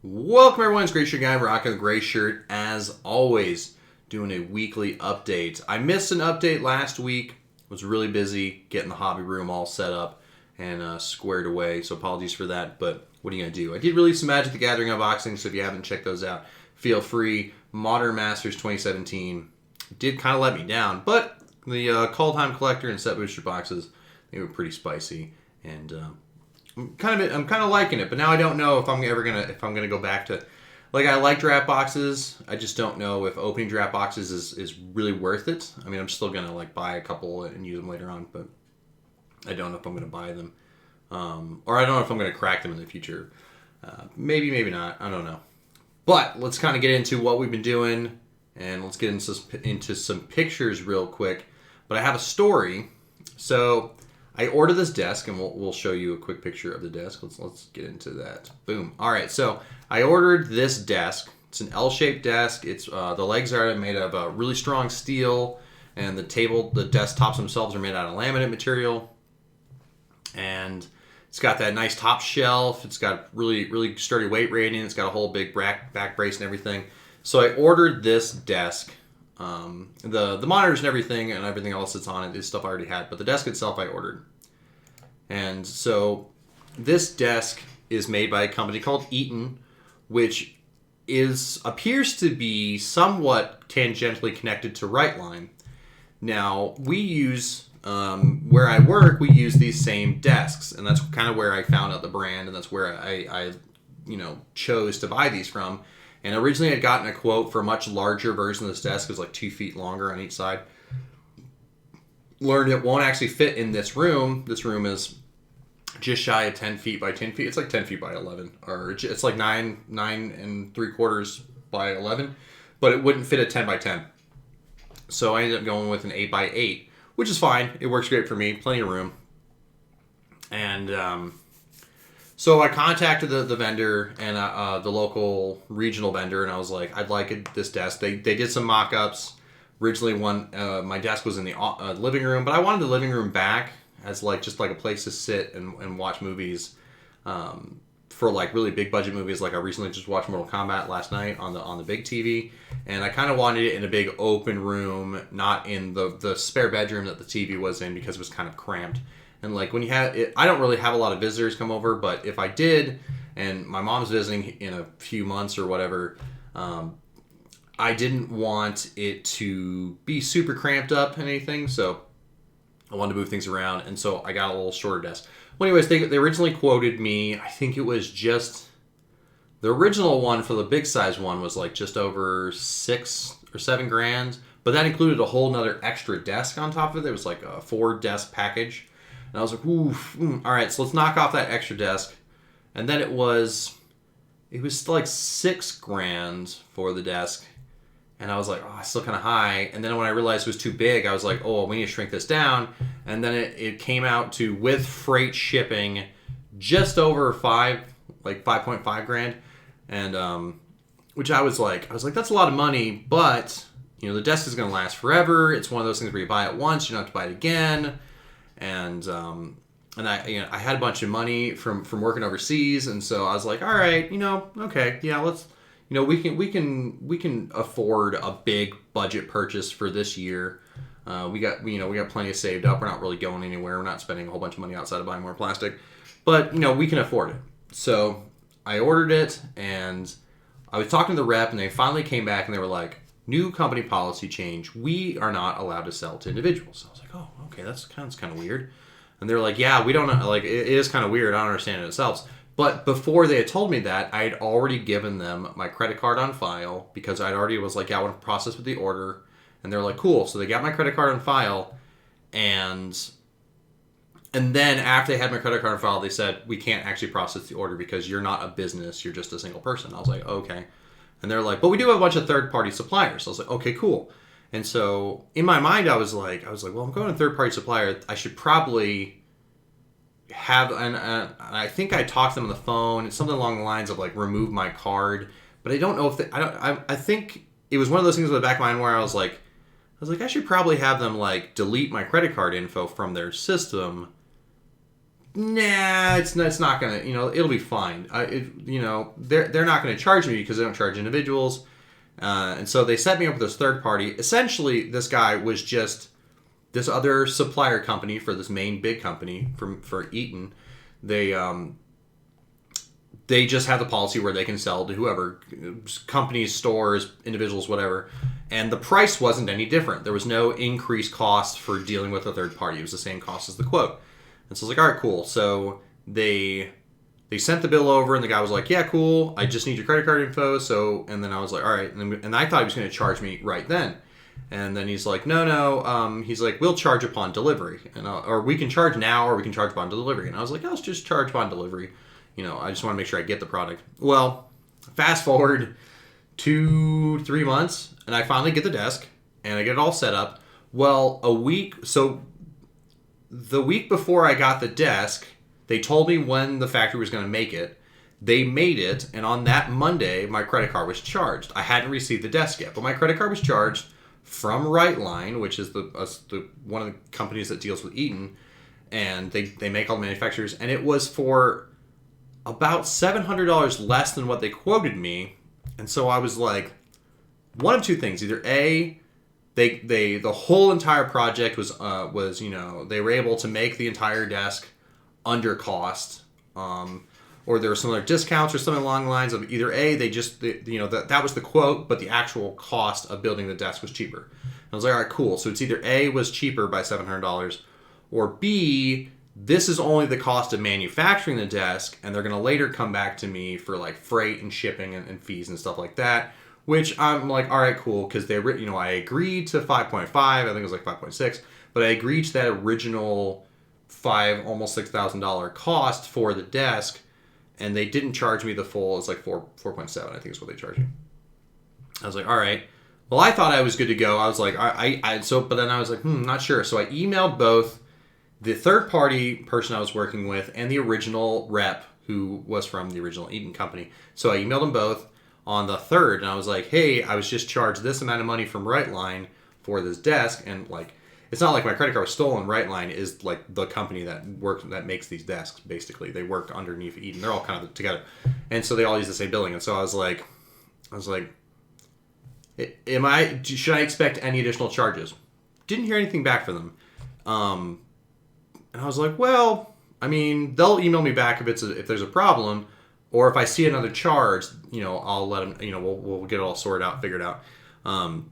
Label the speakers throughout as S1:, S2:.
S1: Welcome everyone, it's Gray Shirt Guy, rocking the gray shirt as always, doing a weekly update. I missed an update last week, was really busy getting the hobby room all set up and squared away, so apologies for that, but what are you going to do? I did release some Magic the Gathering unboxings, so if you haven't checked those out, feel free. Modern Masters 2017 did kind of let me down, but the Call Time Collector and Set Booster boxes, they were pretty spicy, and I'm kind of liking it, but now I don't know if I'm gonna go back to, like, I like draft boxes. I just don't know if opening draft boxes is really worth it. I mean, I'm still gonna like buy a couple and use them later on, but I don't know if I'm gonna buy them, or I don't know if I'm gonna crack them in the future. Maybe not. I don't know. But let's kind of get into what we've been doing, and let's get into some pictures real quick. But I have a story, so I ordered this desk, and we'll show you a quick picture of the desk. Let's get into that. Boom. All right, so I ordered this desk. It's an L-shaped desk. It's the legs are made of really strong steel, and the desktops themselves are made out of laminate material. And it's got that nice top shelf. It's got really sturdy weight rating. It's got a whole big back brace and everything. So I ordered this desk. The monitors and everything else that's on it is stuff I already had, but the desk itself I ordered. And so this desk is made by a company called Eaton, which appears to be somewhat tangentially connected to Rightline. Now, we use, where I work, we use these same desks, and that's kind of where I found out the brand, and that's where I chose to buy these from. And originally I'd gotten a quote for a much larger version of this desk. It was like 2 feet longer on each side. Learned it won't actually fit in this room. This room is just shy of 10 feet by 10 feet. It's like 10 feet by 11. Or it's like 9 3/4 by 11. But it wouldn't fit a 10 by 10. So I ended up going with an 8 by 8, which is fine. It works great for me. Plenty of room. And so I contacted the vendor and the local regional vendor, and I was like, I'd like this desk. They did some mock-ups. Originally, my desk was in the living room, but I wanted the living room back as just like a place to sit and watch movies for like really big budget movies. Like I recently just watched Mortal Kombat last night on the big TV, and I kind of wanted it in a big open room, not in the spare bedroom that the TV was in because it was kind of cramped. And like when you have it, I don't really have a lot of visitors come over, but if I did, and my mom's visiting in a few months or whatever, I didn't want it to be super cramped up and anything, so I wanted to move things around, and so I got a little shorter desk. Well, anyways, they originally quoted me, I think it was just, the original one for the big size one was like just over $6 or $7 grand, but that included a whole nother extra desk on top of it. There was like a 4-desk package. And I was like, all right, so let's knock off that extra desk. And then it was like $6 grand for the desk. And I was like, oh, it's still kind of high. And then when I realized it was too big, I was like, oh, we need to shrink this down. And then it came out to, with freight shipping, just over 5.5 grand. And, which I was like, that's a lot of money, but, the desk is going to last forever. It's one of those things where you buy it once, you don't have to buy it again. And I had a bunch of money from working overseas, and so I was like, all right, okay, yeah, let's, we can afford a big budget purchase for this year. We got plenty of saved up. We're not really going anywhere. We're not spending a whole bunch of money outside of buying more plastic, but we can afford it. So I ordered it, and I was talking to the rep, and they finally came back, and they were like, new company policy change. We are not allowed to sell to individuals. So I was like, oh, okay, that's kind of weird. And they're like, yeah, we don't know. Like, it is kind of weird. I don't understand it ourselves. But before they had told me that, I had already given them my credit card on file because I'd already was like, yeah, I want to process with the order. And they're like, cool. So they got my credit card on file. And then after they had my credit card on file, they said, we can't actually process the order because you're not a business. You're just a single person. I was like, okay. And they're like, but we do have a bunch of third-party suppliers. So I was like, okay, cool. And so in my mind, I was like, well, I'm going to a third-party supplier. I should probably have, and I think I talked to them on the phone. It's something along the lines of like remove my card. But I don't know if I think it was one of those things in the back of my mind where I was like, I should probably have them like delete my credit card info from their system nah, it's not gonna, it'll be fine. They're not gonna charge me because they don't charge individuals. And so they set me up with this third party. Essentially, this guy was just this other supplier company for this main big company for Eaton. They just have the policy where they can sell to whoever, companies, stores, individuals, whatever. And the price wasn't any different. There was no increased cost for dealing with a third party. It was the same cost as the quote. And so I was like, all right, cool. So they sent the bill over, and the guy was like, yeah, cool. I just need your credit card info. And then I was like, all right. And I thought he was going to charge me right then. And then he's like, no. He's like, we'll charge upon delivery. Or we can charge now, or we can charge upon delivery. And I was like, let's just charge upon delivery. I just want to make sure I get the product. Well, fast forward 2-3 months, and I finally get the desk, and I get it all set up. Well, the week before I got the desk, they told me when the factory was going to make it. They made it, and on that Monday, my credit card was charged. I hadn't received the desk yet, but my credit card was charged from Rightline, which is the one of the companies that deals with Eaton, and they make all the manufacturers, and it was for about $700 less than what they quoted me. And so I was like, one of two things: either A, the whole entire project was they were able to make the entire desk under cost, or there were some other discounts or something along the lines of either A, that was the quote, but the actual cost of building the desk was cheaper. And I was like, all right, cool. So it's either A, was cheaper by $700, or B, this is only the cost of manufacturing the desk, and they're going to later come back to me for like freight and shipping and fees and stuff like that, which I'm like, all right, cool, because I agreed to 5.5, I think it was like 5.6, but I agreed to that original almost $6,000 cost for the desk, and they didn't charge me the full. It's like 4.7, I think is what they charged me. I was like, all right. Well, I thought I was good to go. I was like, but then I was like, not sure. So I emailed both the third-party person I was working with and the original rep who was from the original Eaton company. So I emailed them both on the 3rd, and I was like, hey, I was just charged this amount of money from Rightline for this desk, and like, it's not like my credit card was stolen. Rightline is like the company that makes these desks, basically. They work underneath Eaton. They're all kind of together. And so they all use the same building. And so I was like, should I expect any additional charges? Didn't hear anything back from them. And I was like, well, I mean, they'll email me back if there's a problem, or if I see another charge, I'll let them, we'll get it all figured out. And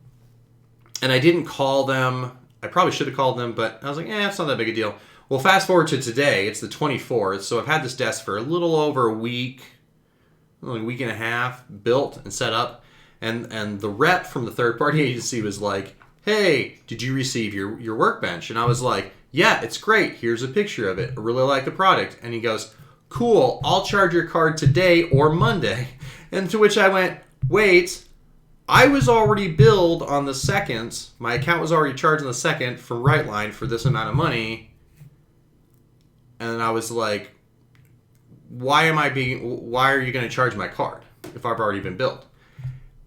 S1: I didn't call them. I probably should have called them, but I was like, it's not that big a deal. Well, fast forward to today. It's the 24th, so I've had this desk for a little over a week, like a week and a half, built and set up. And the rep from the third-party agency was like, hey, did you receive your workbench? And I was like, yeah, it's great. Here's a picture of it. I really like the product. And he goes, cool, I'll charge your card today or Monday. And to which I went, wait, I was already billed on the 2nd. My account was already charged on the 2nd from Rightline for this amount of money. And I was like, why are you going to charge my card if I've already been billed?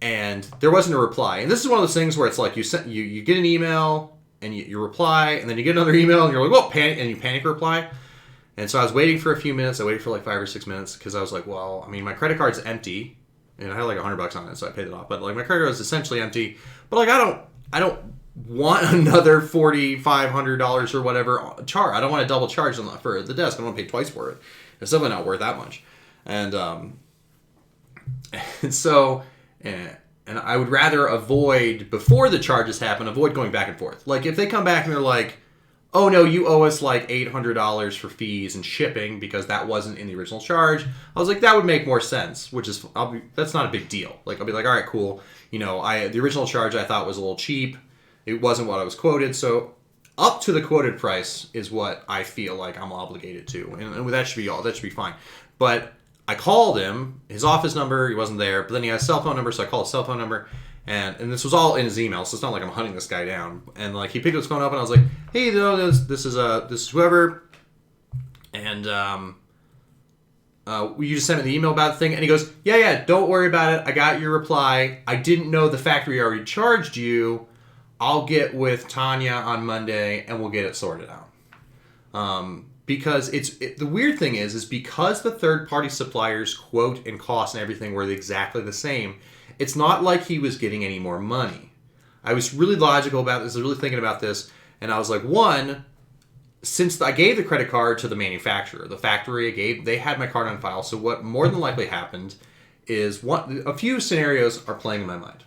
S1: And there wasn't a reply. And this is one of those things where it's like you get an email and you reply, and then you get another email and you're like, well, panic, and you panic reply. And so I was waiting for a few minutes. I waited for like 5 or 6 minutes because I was like, well, I mean, my credit card's empty, and I had like $100 on it, so I paid it off. But like my credit card is essentially empty. But like I don't want another $4,500 or whatever charge. I don't want to double charge for the desk. I don't want to pay twice for it. It's simply not worth that much. And so. And I would rather avoid, before the charges happen, avoid going back and forth. Like, if they come back and they're like, oh, no, you owe us like $800 for fees and shipping because that wasn't in the original charge, I was like, that would make more sense, that's not a big deal. Like, I'll be like, all right, cool. The original charge I thought was a little cheap. It wasn't what I was quoted. So up to the quoted price is what I feel like I'm obligated to. And that should be all. That should be fine. But I called him, his office number, he wasn't there, but then he had a cell phone number, so I called his cell phone number, and this was all in his email, so it's not like I'm hunting this guy down. And like, he picked his phone up, and I was like, hey, this is whoever, and you just sent me the email about the thing, and he goes, yeah, don't worry about it, I got your reply, I didn't know the factory already charged you, I'll get with Tanya on Monday, and we'll get it sorted out. because the weird thing is because the third-party suppliers quote and cost and everything were exactly the same, it's not like he was getting any more money. I was really logical about this. I was really thinking about this, and I was like, one, since I gave the credit card to the manufacturer, the factory they had my card on file, so what more than likely happened is a few scenarios are playing in my mind.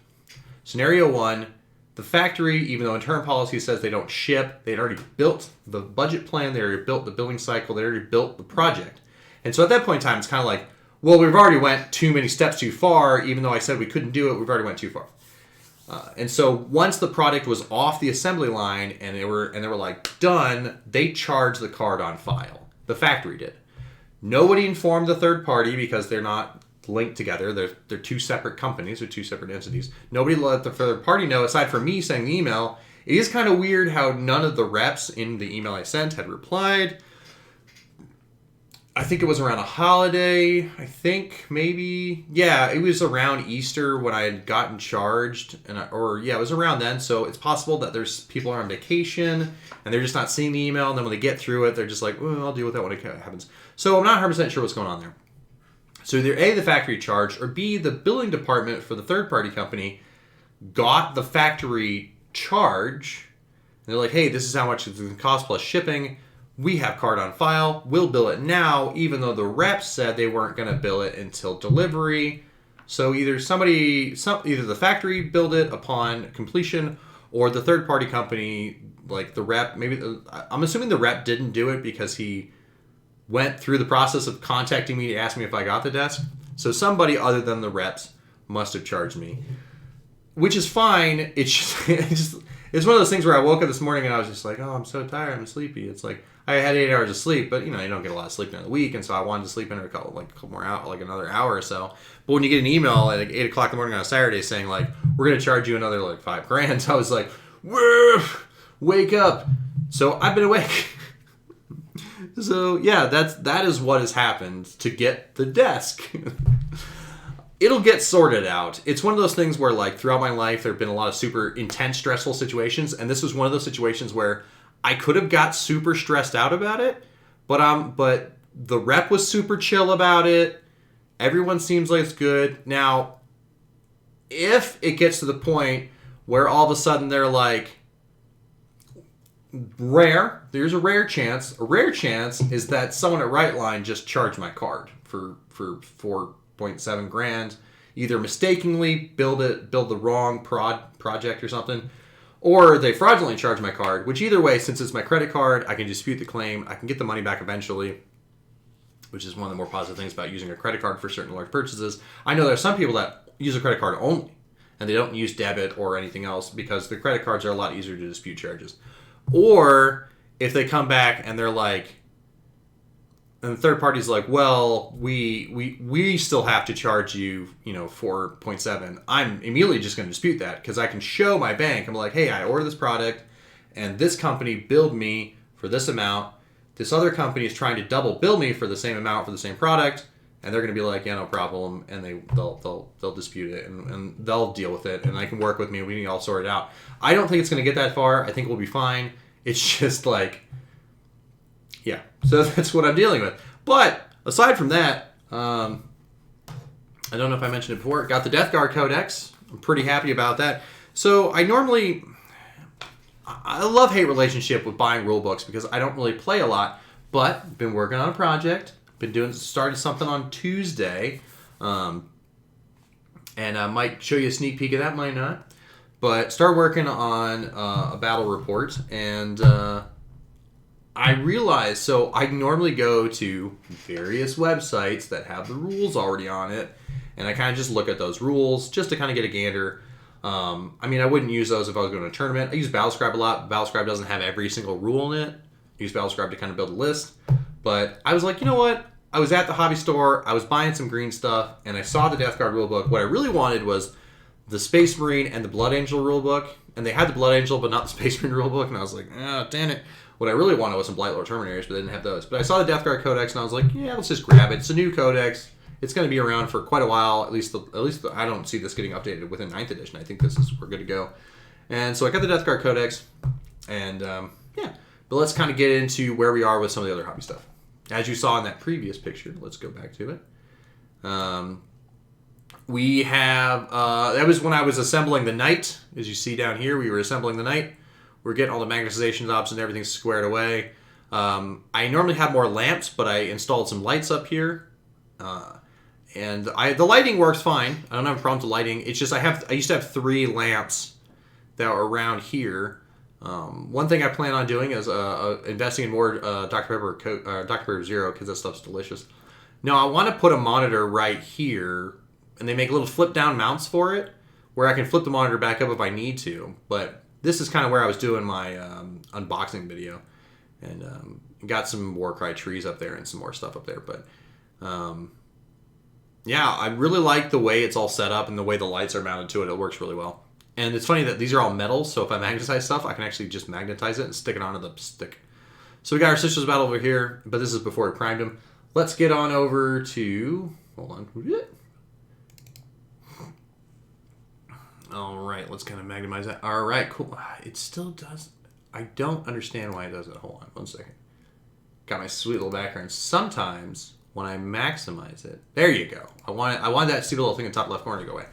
S1: Scenario one, the factory, even though internal policy says they don't ship, they'd already built the budget plan, they already built the billing cycle, they already built the project. And so at that point in time, it's kind of like, well, we've already went too many steps too far, even though I said we couldn't do it, we've already went too far. And so once the product was off the assembly line and they were like done, they charged the card on file. The factory did. Nobody informed the third party because they're not linked together. They're two separate companies or two separate entities. Nobody let the third party know, aside from me saying the email. It is kind of weird how none of the reps in the email I sent had replied. I think it was around a holiday. I think maybe. Yeah, it was around Easter when I had gotten charged. It was around then. So it's possible that there's people are on vacation and they're just not seeing the email. And then when they get through it, they're just like, well, I'll deal with that when it happens. So I'm not 100% sure what's going on there. So either A, the factory charged, or B, the billing department for the third-party company got the factory charge. And they're like, hey, this is how much it's going to cost plus shipping. We have card on file. We'll bill it now, even though the reps said they weren't going to bill it until delivery. So either the factory billed it upon completion, or the third-party company, like the rep, I'm assuming the rep didn't do it because he went through the process of contacting me to ask me if I got the desk. So somebody other than the reps must have charged me, which is fine. It's one of those things where I woke up this morning and I was just like, oh, I'm so tired, I'm sleepy. It's like I had 8 hours of sleep, but you don't get a lot of sleep during the week, and so I wanted to sleep in a couple more hours, like another hour or so. But when you get an email at like 8 o'clock in the morning on a Saturday saying like we're gonna charge you another like $5,000, I was like, wake up. So I've been awake. So yeah, that is what has happened to get the desk. It'll get sorted out. It's one of those things where like throughout my life there have been a lot of super intense, stressful situations, and this was one of those situations where I could have got super stressed out about it, but the rep was super chill about it. Everyone seems like it's good. Now, if it gets to the point where all of a sudden they're like, there's a rare chance. A rare chance is that someone at Rightline just charged my card for $4.7 either mistakenly build the wrong project or something, or they fraudulently charge my card, which either way, since it's my credit card, I can dispute the claim. I can get the money back eventually, which is one of the more positive things about using a credit card for certain large purchases. I know there are some people that use a credit card only, and they don't use debit or anything else because the credit cards are a lot easier to dispute charges. Or if they come back and they're like, and the third party's like, well, we still have to charge you, 4.7. I'm immediately just going to dispute that because I can show my bank. I'm like, hey, I ordered this product and this company billed me for this amount. This other company is trying to double bill me for the same amount for the same product. And they're going to be like, yeah, no problem. And they'll dispute it and they'll deal with it. And they can work with me and we can all sort it out. I don't think it's going to get that far. I think we'll be fine. It's just like, yeah. So that's what I'm dealing with. But aside from that, I don't know if I mentioned it before. Got the Death Guard Codex. I'm pretty happy about that. So I love-hate relationship with buying rule books because I don't really play a lot. But been working on a project. Started something on Tuesday, and I might show you a sneak peek of that, might not. But start working on a battle report, and I realized, so I normally go to various websites that have the rules already on it, and I kind of just look at those rules just to kind of get a gander. I wouldn't use those if I was going to a tournament. I use Battlescribe a lot. Battlescribe doesn't have every single rule in it. I use Battlescribe to kind of build a list. But I was like, you know what? I was at the hobby store, I was buying some green stuff, and I saw the Death Guard rulebook. What I really wanted was the Space Marine and the Blood Angel rulebook. And they had the Blood Angel, but not the Space Marine rulebook. And I was like, oh, damn it. What I really wanted was some Blightlord Terminators, but they didn't have those. But I saw the Death Guard Codex, and I was like, yeah, let's just grab it. It's a new Codex. It's going to be around for quite a while. At least I don't see this getting updated within 9th edition. I think we're good to go. And so I got the Death Guard Codex, and But let's kind of get into where we are with some of the other hobby stuff. As you saw in that previous picture, let's go back to it. We have, that was when I was assembling the knight. As you see down here, we were assembling the knight. We're getting all the magnetization knobs and everything squared away. I normally have more lamps, but I installed some lights up here. And the lighting works fine. I don't have a problem with the lighting. It's just I used to have 3 lamps that were around here. One thing I plan on doing is investing in more Dr. Pepper Zero, because that stuff's delicious. No, I want to put a monitor right here, and they make little flip-down mounts for it, where I can flip the monitor back up if I need to. But this is kind of where I was doing my unboxing video, and got some Warcry trees up there and some more stuff up there. But yeah, I really like the way it's all set up and the way the lights are mounted to it. It works really well. And it's funny that these are all metal, so if I magnetize stuff, I can actually just magnetize it and stick it onto the stick. So we got our Sisters Battle over here, but this is before we primed them. Let's get on over to... Hold on. All right, let's kind of magnetize that. All right, cool. It still does... I don't understand why it does it. Hold on, one second. Got my sweet little background. Sometimes, when I maximize it... There you go. I want that stupid little thing in the top left corner to go away.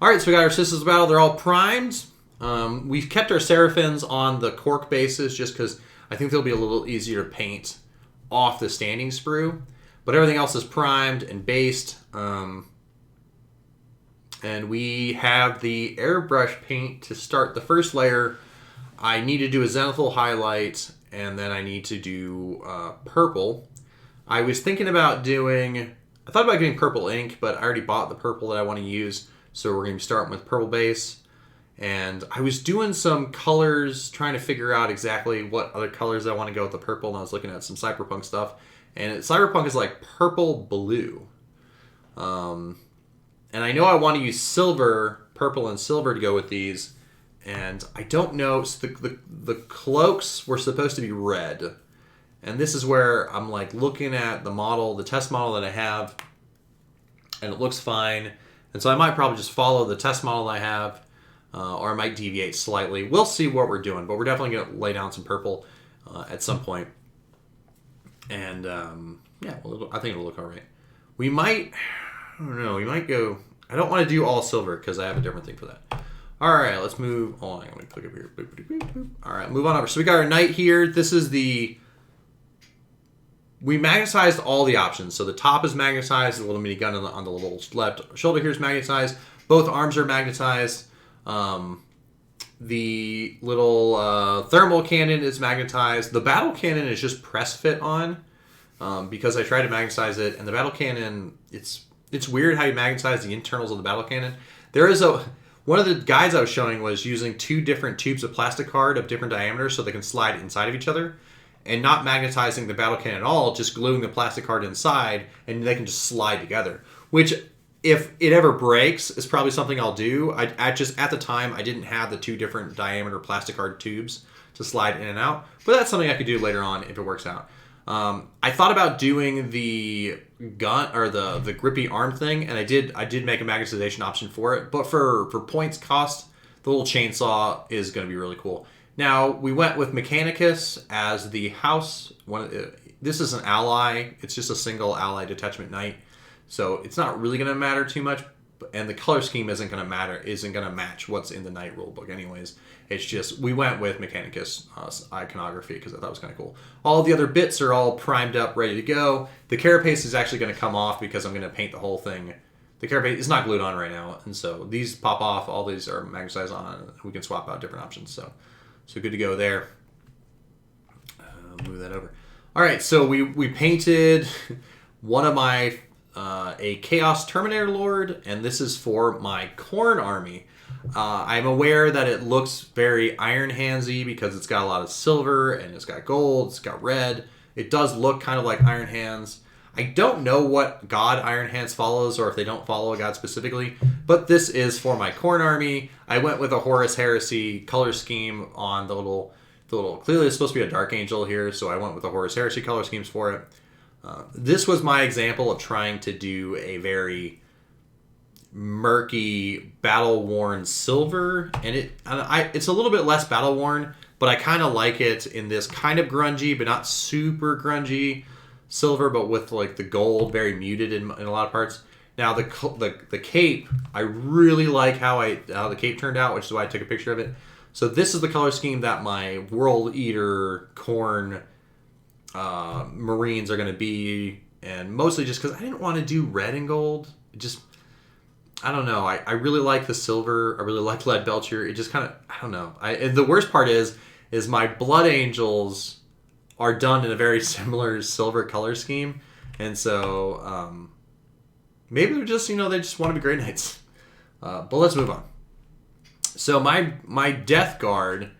S1: All right, so we got our Sisters Battle. They're all primed. We've kept our Seraphins on the cork bases just because I think they'll be a little easier to paint off the standing sprue. But everything else is primed and based. And we have the airbrush paint to start the first layer. I need to do a zenithal highlight, and then I need to do purple. I was thinking about doing... I thought about getting purple ink, but I already bought the purple that I want to use. So we're going to be starting with purple base. And I was doing some colors, trying to figure out exactly what other colors I want to go with the purple. And I was looking at some cyberpunk stuff. And cyberpunk is like purple blue. And I know I want to use silver, purple and silver to go with these. And I don't know. So the cloaks were supposed to be red. And this is where I'm like looking at the model, the test model that I have. And it looks fine. And so I might probably just follow the test model I have, or I might deviate slightly. We'll see what we're doing, but we're definitely going to lay down some purple at some point. And yeah, I think it'll look all right. We might, I don't know, we might go, I don't want to do all silver because I have a different thing for that. All right, let's move on. I'm going to click up here. All right, move on over. So we got our knight here. This is we magnetized all the options. So the top is magnetized. The little minigun on the little left shoulder here is magnetized. Both arms are magnetized. The little thermal cannon is magnetized. The battle cannon is just press fit on because I tried to magnetize it. And the battle cannon, it's weird how you magnetize the internals of the battle cannon. There is one of the guides I was showing was using 2 different tubes of plastic card of different diameters so they can slide inside of each other. And not magnetizing the battle cannon at all, just gluing the plastic card inside, and they can just slide together. Which, if it ever breaks, is probably something I'll do. I just, at the time, I didn't have the 2 different diameter plastic card tubes to slide in and out. But that's something I could do later on if it works out. I thought about doing the gun, or the grippy arm thing, and I did make a magnetization option for it. But for points cost, the little chainsaw is going to be really cool. Now, we went with Mechanicus as the house. This is an ally. It's just a single ally detachment knight. So it's not really going to matter too much. And the color scheme isn't going to match what's in the knight rulebook anyways. It's just, we went with Mechanicus iconography because I thought it was kind of cool. All the other bits are all primed up, ready to go. The carapace is actually going to come off because I'm going to paint the whole thing. The carapace is not glued on right now. And so these pop off. All these are magnetized on. We can swap out different options. So good to go there. Move that over. All right, so we painted one of my a Chaos Terminator Lord, and this is for my Khorne army. I'm aware that it looks very Iron Handsy because it's got a lot of silver and it's got gold, it's got red. It does look kind of like Iron Hands. I don't know what god Iron Hands follows or if they don't follow a god specifically, but this is for my Khorne army. I went with a Horus Heresy color scheme on the little clearly it's supposed to be a Dark Angel here, so I went with the Horus Heresy color schemes for it. This was my example of trying to do a very murky, battle-worn silver, and it's a little bit less battle-worn but I kind of like it in this kind of grungy, but not super grungy silver, but with like the gold very muted in a lot of parts. Now the cape, I really like how the cape turned out, which is why I took a picture of it. So this is the color scheme that my World Eater Corn Marines are going to be, and mostly just because I didn't want to do red and gold. It just, I don't know. I really like the silver. I really like Lead Belcher. It just kind of, I don't know. And the worst part is my Blood Angels are done in a very similar silver color scheme, and so maybe they're just, they just want to be Grey Knights. But let's move on. So my Death Guard,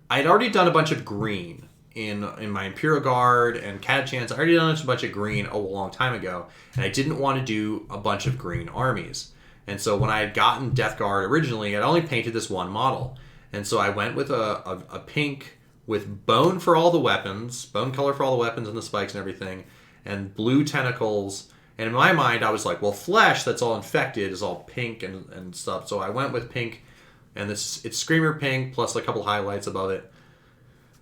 S1: I'd already done a bunch of green in my Imperial Guard and Catachans. I already done a bunch of green a long time ago, and I didn't want to do a bunch of green armies. And so when I had gotten Death Guard originally, I'd only painted this one model. And so I went with a pink with bone for all the weapons, bone color for all the weapons and the spikes and everything, and blue tentacles. And in my mind, I was like, well, flesh that's all infected is all pink and stuff. So I went with pink, and it's Screamer pink plus a couple highlights above it.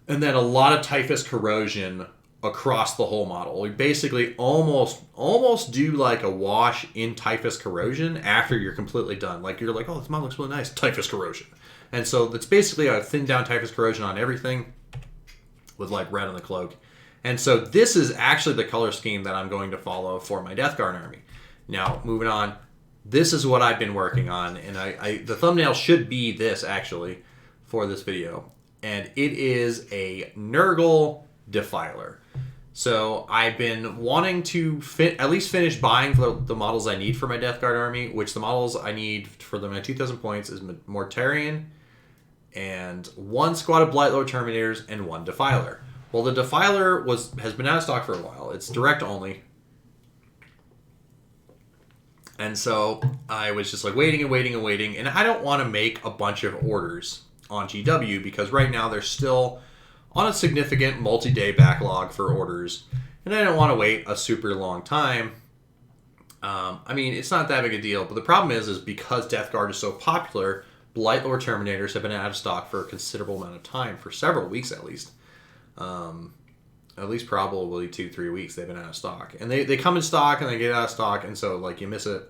S1: And then a lot of Typhus Corrosion across the whole model. We basically almost do like a wash in Typhus Corrosion after you're completely done. Like you're like, oh, this model looks really nice. Typhus Corrosion. And so it's basically a thinned down Typhus Corrosion on everything with like red on the cloak. And so this is actually the color scheme that I'm going to follow for my Death Guard army. Now, moving on. This is what I've been working on. And the thumbnail should be this actually for this video. And it is a Nurgle Defiler. So I've been wanting to at least finish buying the models I need for my Death Guard army, which the models I need for my 2,000 points is Mortarion and 1 squad of Blightlord Terminators and 1 Defiler. Well, the Defiler has been out of stock for a while. It's direct only. And so I was just like waiting, and I don't want to make a bunch of orders on GW because right now they're still on a significant multi-day backlog for orders, and I don't want to wait a super long time. I mean, it's not that big a deal, but the problem is because Death Guard is so popular, Blightlord Terminators have been out of stock for a considerable amount of time, for several weeks at least. At least probably 2-3 weeks they've been out of stock. And they come in stock and they get out of stock, and so like you miss it.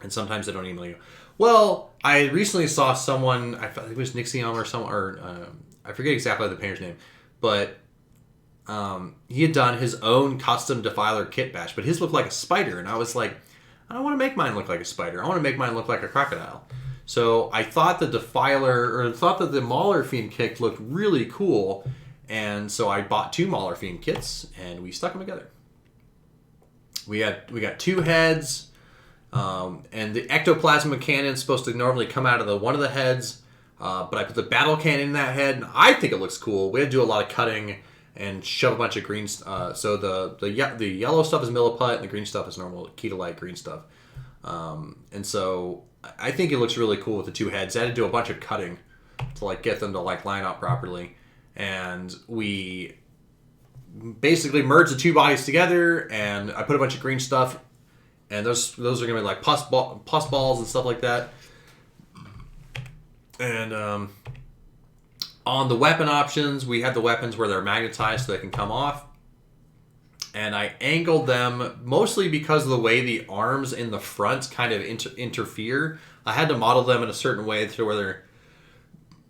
S1: And sometimes they don't email you. Well, I recently saw someone, I thought it was Nixium or someone, or I forget exactly the painter's name, but he had done his own custom Defiler kitbashed, but his looked like a spider, and I was like, I don't want to make mine look like a spider. I want to make mine look like a crocodile. So I thought the thought that the Mauler Fiend kit looked really cool, and so I bought 2 Mauler Fiend kits, and we stuck them together. We got 2 heads. And the ectoplasma cannon is supposed to normally come out of one of the heads, but I put the battle cannon in that head, and I think it looks cool. We had to do a lot of cutting and shove a bunch of green. So the yellow stuff is milliput, and the green stuff is normal Keto-Light green stuff. And so I think it looks really cool with the 2 heads. I had to do a bunch of cutting to like get them to like line up properly, and we basically merged the 2 bodies together, and I put a bunch of green stuff. And those are going to be like pus balls and stuff like that. And on the weapon options, we have the weapons where they're magnetized so they can come off. And I angled them mostly because of the way the arms in the front kind of interfere. I had to model them in a certain way to where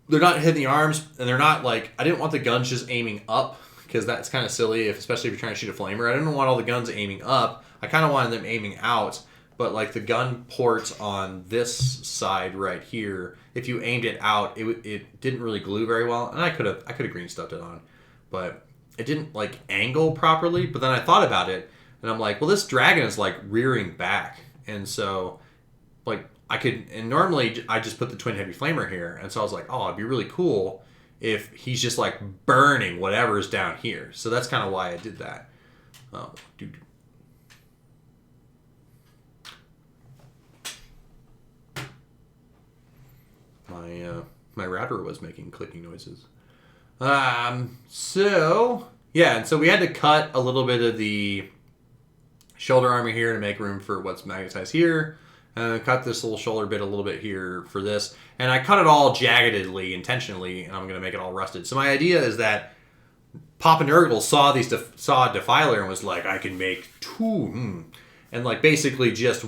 S1: they're not hitting the arms, and they're not like, I didn't want the guns just aiming up, because that's kind of silly, especially if you're trying to shoot a flamer. I didn't want all the guns aiming up. I kind of wanted them aiming out, but like the gun ports on this side right here, if you aimed it out, it didn't really glue very well, and I could have green stuffed it on, but it didn't like angle properly. But then I thought about it, and I'm like, well, this dragon is like rearing back, and so like I could, and normally I just put the twin heavy flamer here, and so I was like, oh, it'd be really cool if he's just like burning whatever's down here. So that's kind of why I did that. My router was making clicking noises. So yeah, and so we had to cut a little bit of the shoulder armor here to make room for what's magnetized here. And I cut this little shoulder bit a little bit here for this. And I cut it all jaggedly, intentionally, and I'm going to make it all rusted. So my idea is that Papa Nurgle saw saw Defiler and was like, I can make two. And like basically just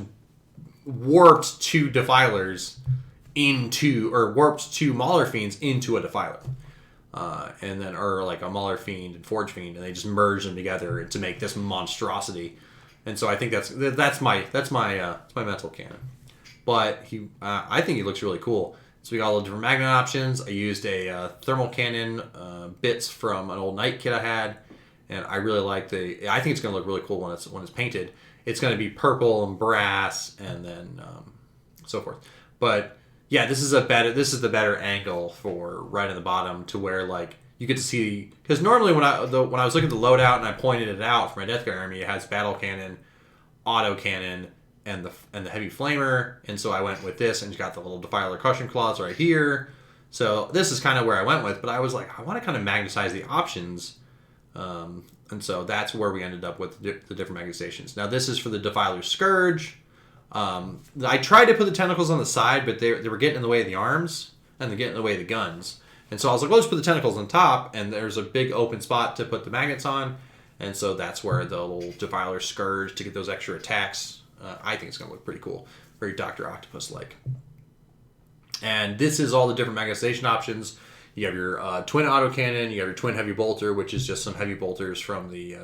S1: warped two Defilers warped two Mauler Fiends into a Defiler. And then, or like a Mauler Fiend and Forge Fiend, and they just merged them together to make this monstrosity. And so I think that's my mental canon. But I think he looks really cool. So we got all the different magnet options. I used a thermal cannon bits from an old Knight kit I had, and I really like I think it's going to look really cool when it's painted. It's going to be purple and brass, and then so forth. But yeah, this is the better angle for right in the bottom to where like you get to see, because normally when I was looking at the loadout and I pointed it out for my Death Guard army, it has battle cannon, auto cannon, and the heavy flamer, and so I went with this and got the little Defiler cushion claws right here. So this is kind of where I went with, but I was like, I want to kind of magnetize the options, and so that's where we ended up with the different magnetizations. Now this is for the Defiler Scourge. I tried to put the tentacles on the side, but they were getting in the way of the arms, and they're getting in the way of the guns. And so I was like, well, let's put the tentacles on top, and there's a big open spot to put the magnets on, and so that's where the little Defiler Scourge to get those extra attacks. I think it's going to look pretty cool. Very Dr. Octopus-like. And this is all the different magnetization options. You have your twin autocannon, you have your twin heavy bolter, which is just some heavy bolters from the...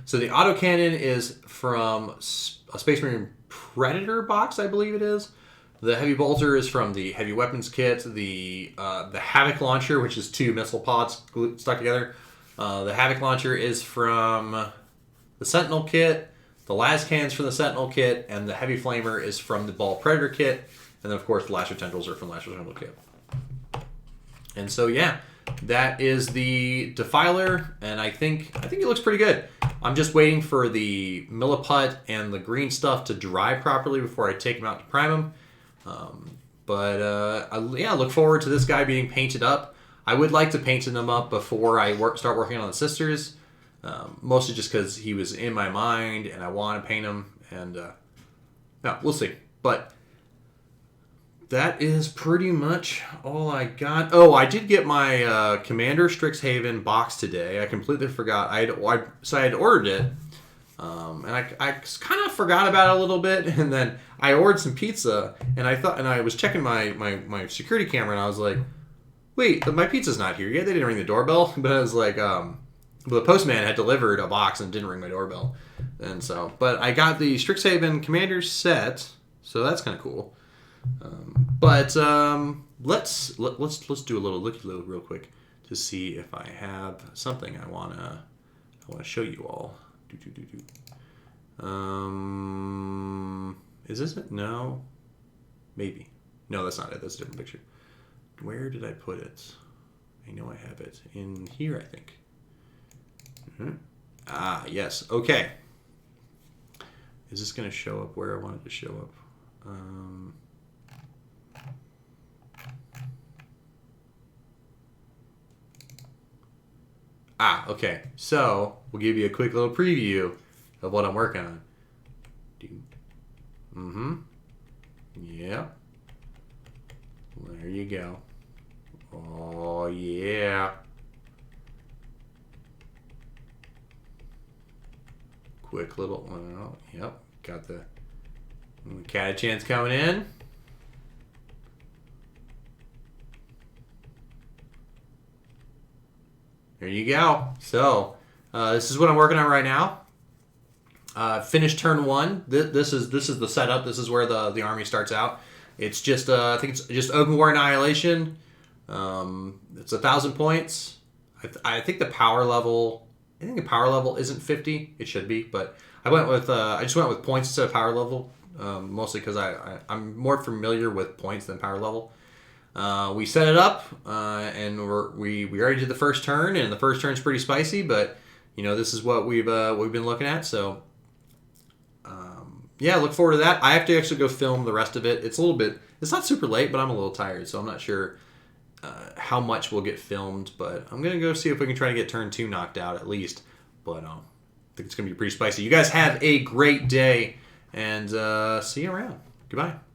S1: So the autocannon is from a Space Marine Predator box, I believe it is. The heavy bolter is from the heavy weapons kit. The Havoc launcher, which is two missile pods stuck together. The Havoc launcher is from the Sentinel kit. The las cannons from the Sentinel kit, and the heavy flamer is from the Ball Predator kit. And then of course the Lasher Tendrils are from the Lasher Tendril kit. And so yeah, that is the Defiler, and I think it looks pretty good. I'm just waiting for the Milliput and the green stuff to dry properly before I take them out to prime them. I look forward to this guy being painted up. I would like to paint them up before I start working on the sisters, mostly just because he was in my mind and I want to paint him. And no, we'll see. But that is pretty much all I got. Oh, I did get my Commander Strixhaven box today. I completely forgot. I had ordered it. And I kind of forgot about it a little bit, and then I ordered some pizza, and I was checking my security camera, and I was like, wait, my pizza's not here yet. They didn't ring the doorbell, but I was like, the postman had delivered a box and didn't ring my doorbell, and so, but I got the Strixhaven Commander set, so that's kind of cool. Let's do a little looky-loo real quick to see if I have something I wanna show you all. Is this it? No. Maybe. No, that's not it. That's a different picture. Where did I put it? I know I have it. In here, I think. Mm-hmm. Ah, yes. Okay. Is this going to show up where I want it to show up? Okay. So, we'll give you a quick little preview of what I'm working on. Yeah. There you go. Oh, yeah. Quick little... yep. Got the Catachans coming in. There you go. So, this is what I'm working on right now. Finished turn one. This is the setup. This is where the army starts out. It's just I think it's just Open War Annihilation. It's 1,000 points. I think the power level. I think the power level isn't 50. It should be, but I just went with points instead of power level. Mostly because I'm more familiar with points than power level. We set it up, and we already did the first turn, and the first turn's pretty spicy, but this is what we've been looking at. So yeah, look forward to that. I have to actually go film the rest of it. It's not super late, but I'm a little tired, so I'm not sure how much will get filmed, but I'm gonna go see if we can try to get turn 2 knocked out at least. But I think it's gonna be pretty spicy. You guys have a great day, and see you around. Goodbye.